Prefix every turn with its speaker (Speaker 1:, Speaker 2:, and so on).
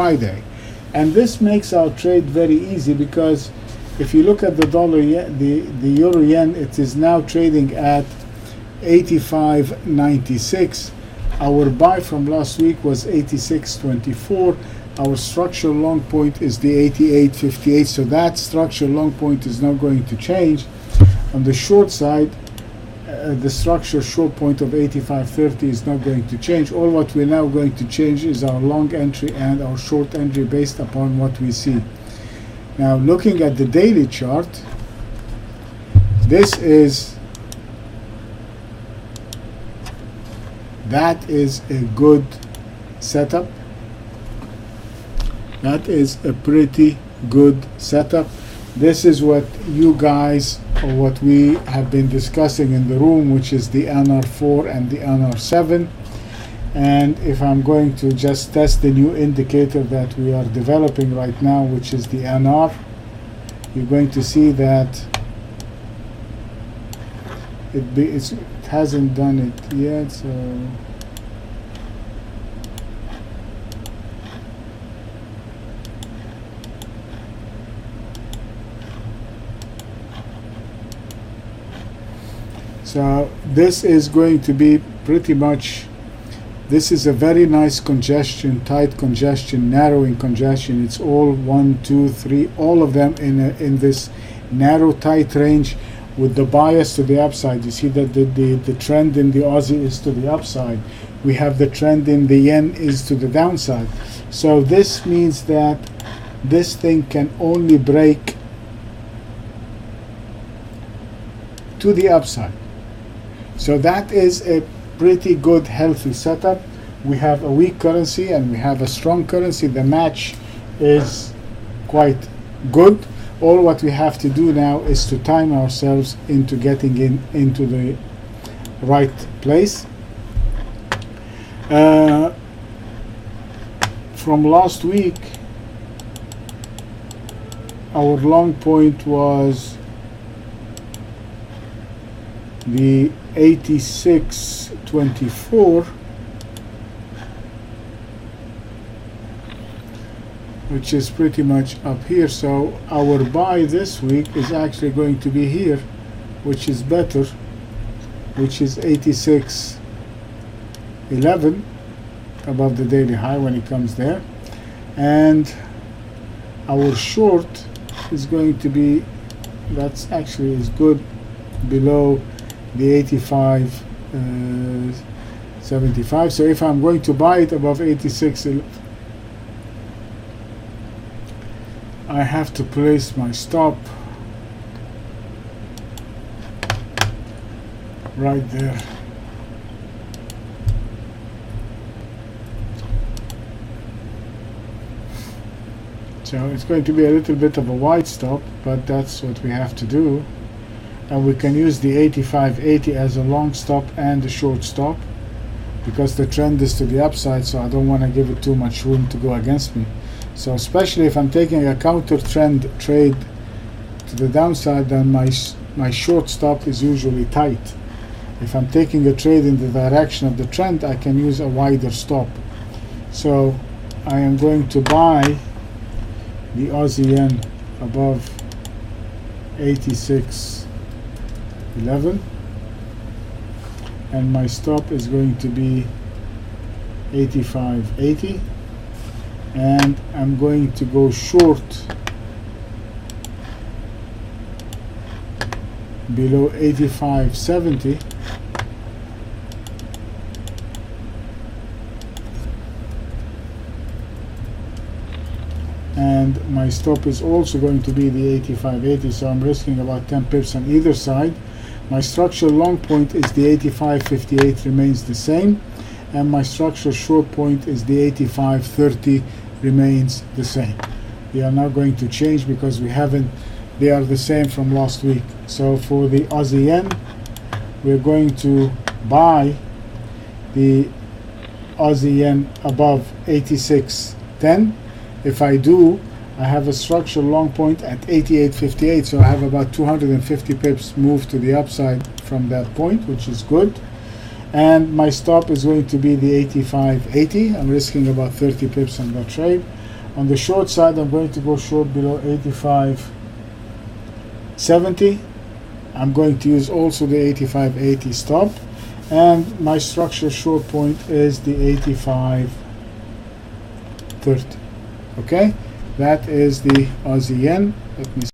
Speaker 1: Friday. And this makes our trade very easy, because if you look at the the euro yen, it is now trading at 85.96. Our buy from last week was 86.24. Our structural long point is the 88.58. So that structural long point is not going to change. On the short side, the structure short point of 85.30 is not going to change. All what we're now going to change is our long entry and our short entry based upon what we see. Now, looking at the daily chart, that is a good setup. That is a pretty good setup. This is what you guys, or what we have been discussing in the room, which is the NR4 and the NR7. And if I'm going to just test the new indicator that we are developing right now, which is the NR, you're going to see that it hasn't done it yet. So this is going to be pretty much, this is a very nice congestion, tight congestion, narrowing congestion. It's all 1, 2, 3, all of them in this narrow, tight range with the bias to the upside. You see that the trend in the Aussie is to the upside. We have the trend in the yen is to the downside. So this means that this thing can only break to the upside. So that is a pretty good, healthy setup. We have a weak currency and we have a strong currency. The match is quite good. All what we have to do now is to time ourselves into getting into the right place. From last week, our long point was the 86.24, which is pretty much up here. So our buy this week is actually going to be here, which is better, which is 86.11, above the daily high when it comes there. And our short is going to be, that's actually is good, below the 85.75. So if I'm going to buy it above 86, I have to place my stop right there. So it's going to be a little bit of a wide stop, but that's what we have to do. And we can use the 85.80 as a long stop and a short stop, because the trend is to the upside, so I don't want to give it too much room to go against me. So especially if I'm taking a counter trend trade to the downside, then my short stop is usually tight. If I'm taking a trade in the direction of the trend, I can use a wider stop. So I am going to buy the Aussie yen above 86.11, and my stop is going to be 85.80, and I'm going to go short below 85.70, and my stop is also going to be the 85.80, so I'm risking about 10 pips on either side. My structural long point is the 85.58, remains the same, and my structural short point is the 85.30, remains the same. They are not going to change because they are the same from last week. So for the Aussie yen, we're going to buy the Aussie yen above 86.10. If I do, I have a structural long point at 88.58, so I have about 250 pips move to the upside from that point, which is good. And my stop is going to be the 85.80. I'm risking about 30 pips on that trade. On the short side, I'm going to go short below 85.70. I'm going to use also the 85.80 stop, and my structure short point is the 85.30. Okay, that is the Aussie yen. Let me